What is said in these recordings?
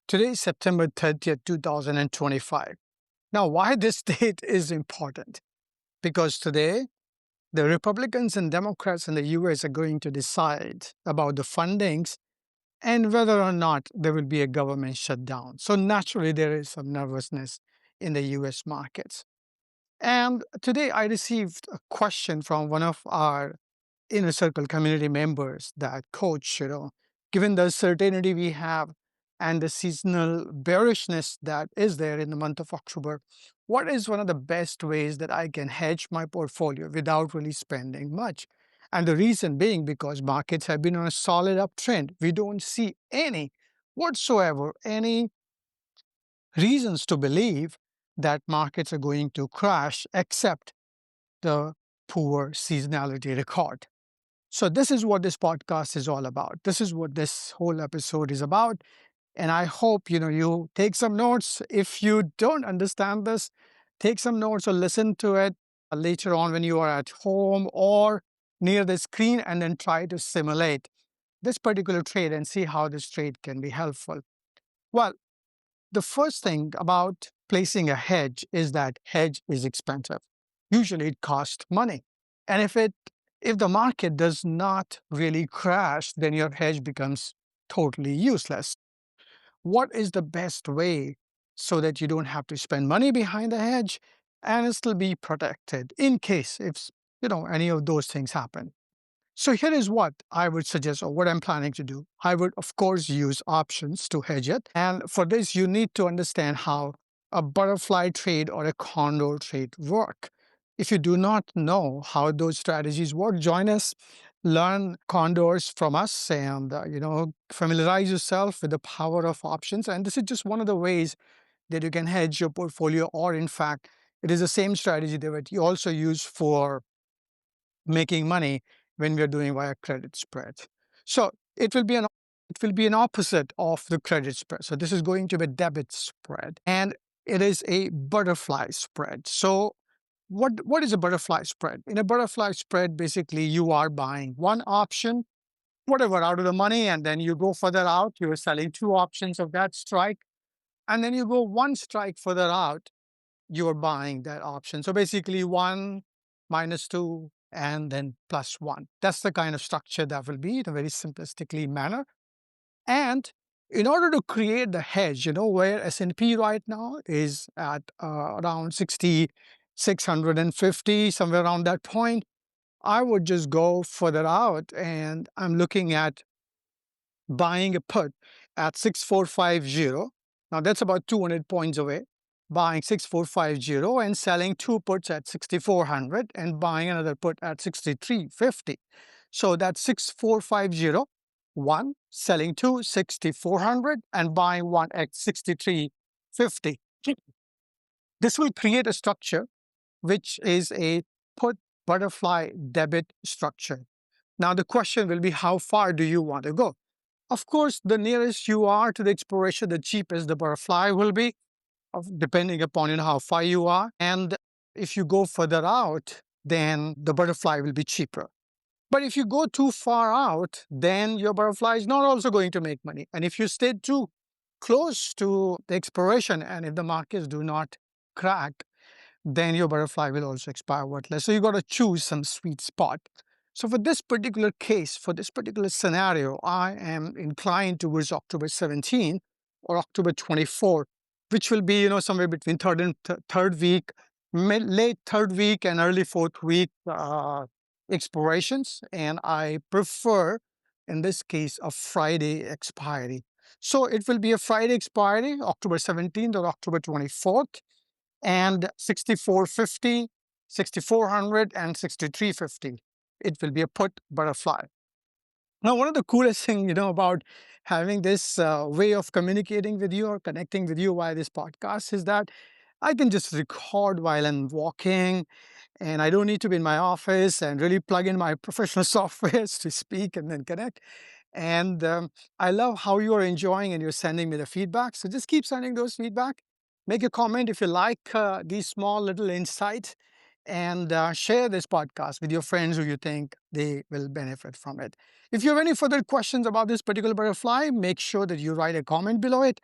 Today is September 30th, 2025. Now, why this date is important? Because today, the Republicans and Democrats in the US are going to decide about the fundings and whether or not there will be a government shutdown. So, naturally, there is some nervousness in the US markets. And today, I received a question from one of our inner circle community members that, coach, given the uncertainty we have and the seasonal bearishness that is there in the month of October, what is one of the best ways that I can hedge my portfolio without really spending much? And the reason being because markets have been on a solid uptrend. We don't see any whatsoever, any reasons to believe that markets are going to crash except the poor seasonality record. So this is what this podcast is all about. This is what this whole episode is about. And I hope you take some notes. If you don't understand this, take some notes or listen to it later on when you are at home or near the screen and then try to simulate this particular trade and see how this trade can be helpful. Well, the first thing about placing a hedge is that hedge is expensive. Usually it costs money. And if the market does not really crash, then your hedge becomes totally useless. What is the best way so that you don't have to spend money behind the hedge and still be protected in case if any of those things happen? So here is what I would suggest or what I'm planning to do. I would, of course, use options to hedge it. And for this, you need to understand how a butterfly trade or a condor trade work. If you do not know how those strategies work, join us, learn condors from us, and familiarize yourself with the power of options. And this is just one of the ways that you can hedge your portfolio, or in fact, it is the same strategy that you also use for making money when we are doing via credit spread. So it will be an opposite of the credit spread. So this is going to be a debit spread, and it is a butterfly spread. So what is a butterfly spread? In a butterfly spread, basically you are buying one option, whatever, out of the money, and then you go further out. You are selling two options of that strike, and then you go one strike further out, you're buying that option. So basically 1 minus 2 and then plus 1. That's the kind of structure that will be in a very simplistically manner. And in order to create the hedge, where S&P right now is at around 6,650, somewhere around that point, I would just go further out and I'm looking at buying a put at 6450. Now that's about 200 points away. Buying 6450 and selling two puts at 6400 and buying another put at 6350. So that's 6450, one, selling two, 6400 and buying one at 6350. This will create a structure which is a put butterfly debit structure. Now the question will be, how far do you want to go? Of course, the nearest you are to the expiration, the cheapest the butterfly will be, depending upon how far you are. And if you go further out, then the butterfly will be cheaper. But if you go too far out, then your butterfly is not also going to make money. And if you stay too close to the expiration, and if the markets do not crack, then your butterfly will also expire worthless. So you got to choose some sweet spot. So for this particular case, for this particular scenario, I am inclined towards October 17 or October 24, which will be, somewhere between third week, late third week and early fourth week expirations. And I prefer, in this case, a Friday expiry. So it will be a Friday expiry, October 17th or October 24th, and 6450, 6400, and 6350. It will be a put butterfly. Now, one of the coolest things, about having this way of communicating with you or connecting with you via this podcast is that I can just record while I'm walking, and I don't need to be in my office and really plug in my professional softwares to speak and then connect. And I love how you are enjoying and you're sending me the feedback. So just keep sending those feedback. Make a comment if you like these small little insights, and share this podcast with your friends who you think they will benefit from it. If you have any further questions about this particular butterfly, make sure that you write a comment below it.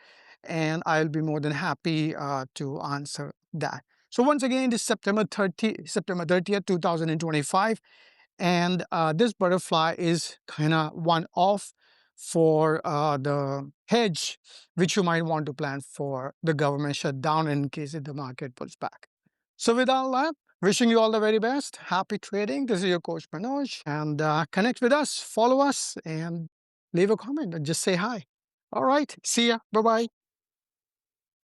and I'll be more than happy to answer that. So once again, this September 30th, 2025, and this butterfly is kind of one off for the hedge, which you might want to plan for the government shutdown in case if the market pulls back. So with all that, wishing you all the very best. Happy trading. This is your coach Manoj, and connect with us, follow us, and leave a comment and just say hi. All right. See ya. Bye bye.